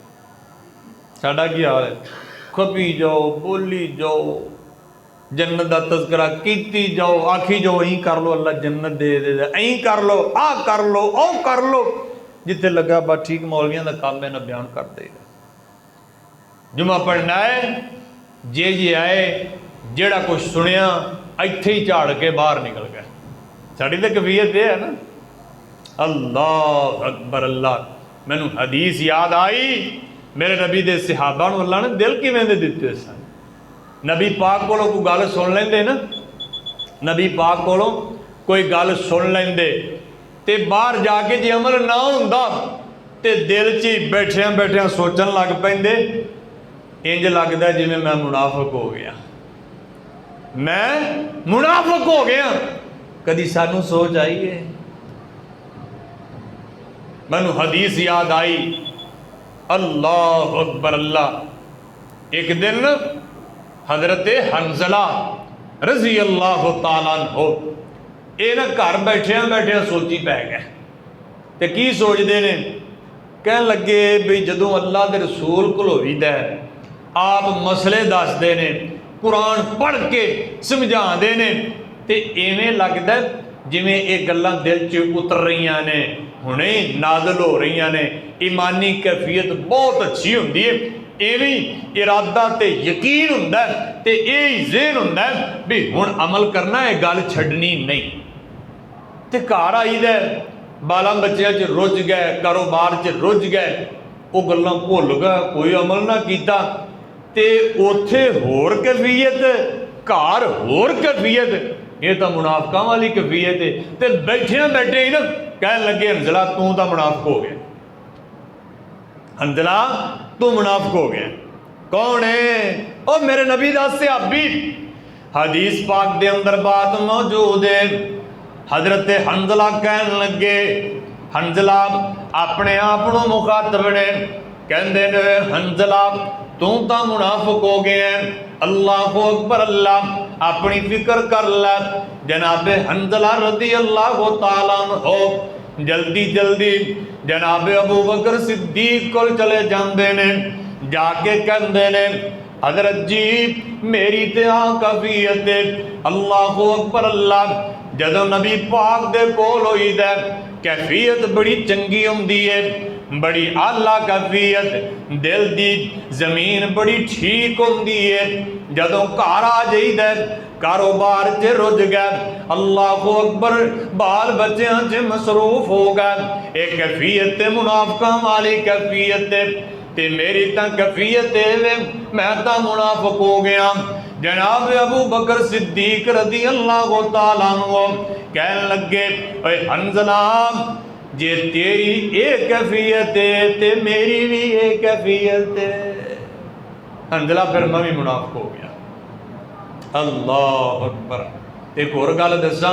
साडा की हाल है? खपी जाओ, बोली जाओ, जन्नत का तस्करा कीती जाओ, आखी जाओ यही कर लो अल्लाह जन्नत दे दे, यही कर लो, आ कर लो, ओ कर लो, जिथे लगा बस ठीक मौलवियां का काम है ना बयान कर देगा। जुमा पढ़ना है, जे जे आए जेड़ा कुछ सुनिया इत्थे ही झाड़ के बाहर निकल गया। साड़ी तो कफियत है ना। अल्लाह अकबर, अल्लाह मैनू हदीस याद आई, मेरे नबी दे सहाबा नूं अल्लाह ने दिल किवें दे दिते सन। नबी पाक कोलों कोई गल सुन लेंदे ना, नबी पाक कोलों कोई गल सुन लेंदे ते बाहर जाके जे अमल ना हुंदा ते दिल च ही बैठिया बैठिया सोचन लग पैंदे, इंज लगदा जिवें मैं मुनाफिक हो गया, मैं मुनाफिक हो गया। कदी सानू सोच आई है? मैनू हदीस याद आई, अल्लाह अकबर, अल्लाह एक दिन हजरत हंजला रजी अल्लाह तआला अन्हु ये ना घर बैठिया बैठिया सोची पै गए। तो की सोचते ने? कह लगे भी जदों अल्लाह के रसूल घलोईदा आप मसले दसते ने, कुरान पढ़ के समझाते ने, तो इवें लगता जिमें ये गल्लां दिल च उतर रही ने, हुणे नाज़िल हो रही ने। ईमानी कैफियत बहुत अच्छी होंदी है, इवें इरादा ते यकीन हुंदा ते यही ज़हन हुंदा भी हुण अमल करना है, गल छड्डनी नहीं। ते घर आईदा बालां बच्चियां च रुझ गए, कारोबार च रुझ गए, वो गल्लां भुल गए, कोई अमल ना कीता, ते उत्थे होर कैफियत, घर होर कैफियत। ये तो मुनाफिकां वाली कैफियत है। ते बैठिया बैठे ही ना कह लगे हंजला तू तो मुनाफिक हो गया, हंजला तू मुनाफिक हो गया। कौन है? ओ मेरे नबी दा सहाबी। हदीस पाक दे अंदर बात मौजूद है। हजरत हंजला कहन लगे, हंजला अपने आप को मुखातब ने, कहते ने हंजला तू तो मुनाफिक हो गया है, अल्लाह अकबर, अल्लाह अपनी फिक्र कर लै। जनाबे हंजला रदी अल्लाह ताला हो जल्दी जल्दी जनाबे अबू बकर सिद्दीक को चले जाते ने, जाके कहते ने हजरत जी मेरी तो आ कैफियत है, अल्लाह अकबर, अल्लाह जदों नबी पाक दे कोल होईदा कैफियत बड़ी चंगी होंदी है, बड़ी आला कैफियत, दिल दी जमीन बड़ी ठीक होंदी है। जदों घर आ जाइदा कारोबार च रुझ गया, अल्लाह अकबर, बाल बच्चों च मसरूफ हो गया, एक कैफियत मुनाफिकां वाली कैफियत ते मेरी तो कैफियत है मैं तो मुनाफिक हो गया। जनाब अबू बकर सिद्दीक रदी अल्लाह ताला अन्हु कहन लगे ओए हंजला जे तेरी एक कैफियत है ते मेरी भी एक कैफियत है। हंजला फिर मैं भी मुनाफिक हो गया। अल्लाह अकबर। एक और गल दसा,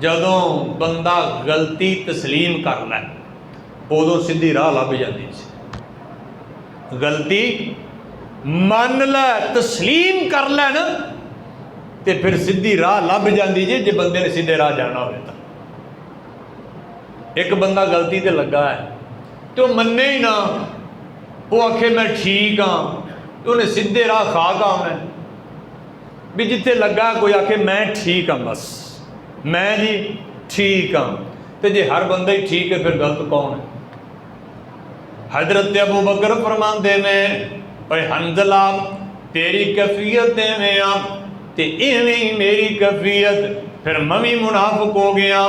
जदों बंदा गलती तस्लीम कर लै उदों सीधी राह लभ जाती सी। गलती मान लै तस्लीम कर लै ना तो फिर सीधी राह लभ जाती जे जे बंदे ने सीधे राह जाना हो। एक बंदा गलती ते लगा है तो मन्ने ही ना, वो आखे मैं ठीक हाँ, तो उन्हें सीधे राह खा का आना भी जिथे लगा कोई आखे मैं ठीक हाँ, बस मैं जी ठीक हाँ। तो जे हर बंदा ही ठीक है फिर गलत कौन है? हजरत अबू बकर फरमाते ने ओए हंजला तेरी कैफियत इवें आ ते इवें ही मेरी कैफियत, फिर मैं भी मुनाफिक हो गया।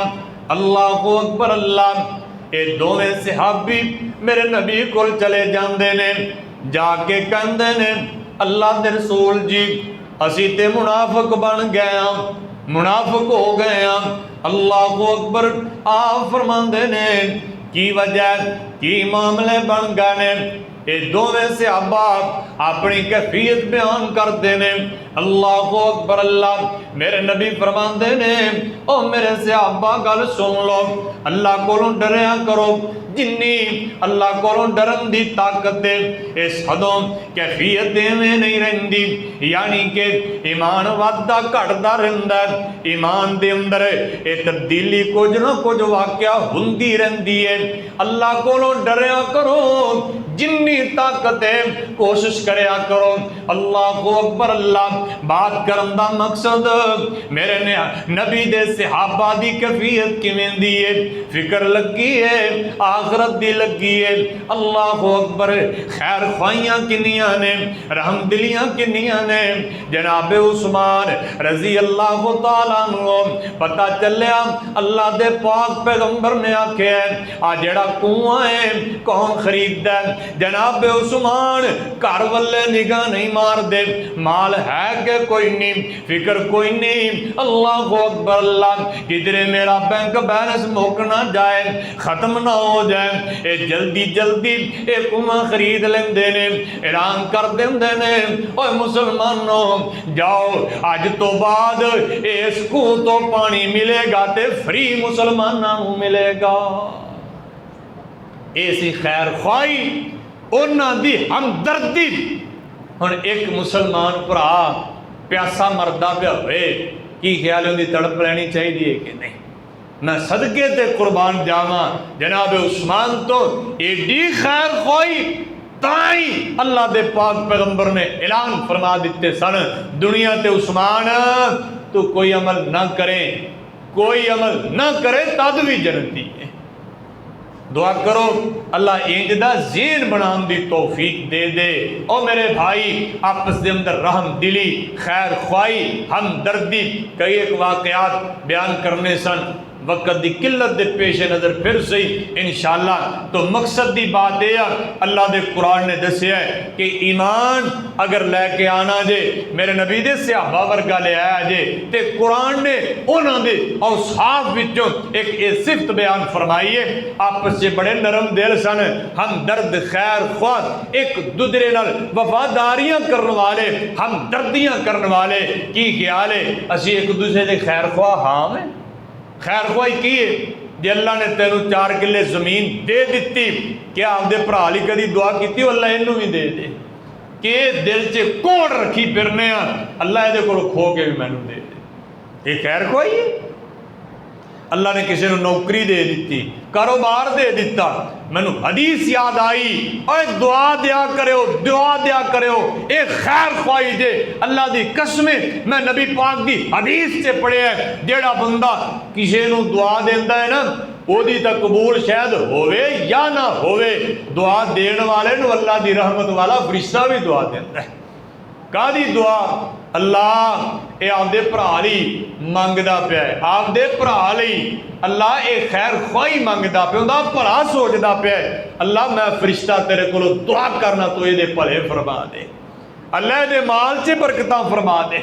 अल्लाह अकबर, अल्लाह। ये दोवें सहाबी मेरे नबी को चले जाते ने, जाके कहते ने अल्लाह दे रसूल जी असी ते मुनाफिक बन गए, मुनाफिक हो गए। अल्लाह अकबर। आप फरमाते ने की वजह की मामले बन गए ने? ये दोवें सहाबा अपनी कैफियत बयान करते ने। अल्लाह अकबर, अल्लाह। मेरे नबी फरमाते ने ओ मेरे सहाबा गल सुन लो, अल्लाह कोलों डरिया करो जिन्नी अल्लाह कोलों डरन दी ताकत है इस हदों कैफियत में नहीं रहिंदी, यानी कि ईमान वादा घटदा रहिंदा, ईमान दे अंदर ये तब्दीली कुछ ना कुछ वाकया हुंदी रहिंदी है। अल्लाह कोलों डरिया करो जिन्नी ताकत है कोशिश करया करो। अल्लाह अकबर, अल्लाह। बात करन दा मकसद मेरे ने नबी दे सहाबा दी कैफियत किवें दी है, फिक्र लगी है, आखरत दी लगी है। अल्लाह अकबर। खैर ख्वाहियां किन्नियां ने, रहमदिलियां किन्नियां ने। जनाबे उस्मान रजी अल्लाह तआला अन्हु पता चलिया अल्लाह दे पाक पैगंबर ने आख्या आ जेड़ा कुआं है कौन खरीददा? जनाबे उस्मान घर वाले निगाह नहीं मार दे, माल है कि कोई नहीं, फिक्र कोई नहीं। अल्लाह अकबर, अल्लाह। किधरे मेरा बैंक बैलेंस मुक ना जाए, खत्म ना हो जाए, ये जल्दी जल्दी ये कुआं खरीद लेंदे ने, ऐलान कर देंदे ने ओए मुसलमानों जाओ अज तो बाद इस खूह तो पानी मिलेगा ते फ्री मुसलमानों को मिलेगा। ऐसी खैर ख्वाही उन्हां दी हमदर्दी। हुण एक मुसलमान भरा प्यासा मरदा पिया होए की ख्याल उहदी तड़प लैनी चाहिए है कि नहीं? मैं सदके ते कुर्बान जावां जनाब उस्मान तो एडी खैर ख्वाही ताई अल्लाह दे पाक पैगंबर ने ऐलान फरमा दिते सन दुनिया ते उस्मान तो कोई अमल ना करे, कोई अमल ना करे तद भी जन्नती है। दुआ करो अल्लाह इंज दा ज़हन बनाने की तौफीक दे दे। और मेरे भाई आपस के अंदर रहम दिली, खैर ख्वाही, हमदर्दी। कई एक वाकयात बयान करने सन, वक्त की किल्लत के पेश नज़र फिर सही इंशाअल्लाह। तो मकसद की बात यह अल्लाह के कुरान ने दसिया है कि ईमान अगर लैके आना जे मेरे नबी दे सहाबा वर्गा ले आया जे ते कुरान ने उन्होंने औसाफ विचों एक सिफत बयान फरमाई है। आपस से बड़े नरम दिल सन, हमदर्द, खैर ख्वाह, एक दूसरे नाल वफादारियां करने वाले, हमदर्दियां करने वाले। की ख्याल है असी एक दूसरे के खैर ख्वाह हाँ में खैर ख्वाही की है जे अल्लाह ने तेनू 4 किले जमीन दे दी, क्या आपदे भरा लई कदी दुआ की अल्लाह इनू भी दे दे? कि दिल च कोड़ रखी फिरने अल्लाह ये को खो के भी मैनू दे दे। ये खैर खोई है? अल्लाह ने किसी को नौकरी दे दी, कारोबार दे दिता, मैनू हदीस याद आई, और दुआ दिया करो, दुआ दिया करो, ये खैर ख्वाही जे। अल्लाह की कसमें मैं नबी पाक की हदीस से पढ़िया, जेड़ा बंदा किसी को दुआ देंदा है ना, ओदी तो कबूल शायद होवे या ना होवे, दुआ देने वाले नू अल्लाह की रहमत वाला फरिश्ता भी दुआ देता है। कादी दुआ? अल्लाह ये आपदे भरा लई मंगदा पिया है, आपदे भरा लई अल्लाह ये खैर ख्वाही मंगदा पिया, उहदा भला सोचदा पिया है। अल्लाह मैं फरिश्ता तेरे कोलों दुआ करना, तो ये भले फरमा दे, अल्लाह दे माल च बरकतां फरमा दे।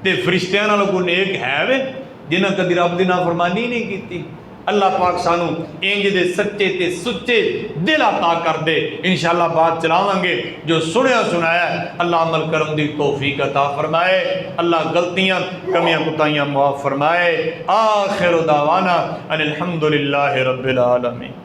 ते फरिश्तियां नालों कोई नेक है वे जिन्हां कदी रब दी नाफरमानी नहीं की? अल्लाह पाक सानू इंज दे सच्चे ते सुच्चे दिल अता कर दे। इंशाअल्लाह बात चलावांगे, जो सुनया सुनाया अल्लाह अमल करम दी तौफीक अता फरमाए, अल्लाह गलतियां कमियां कुताहियां माफ फरमाए। आखिर दावाना अनिल हम्दुलिल्लाहि रब्बिल आलमीन।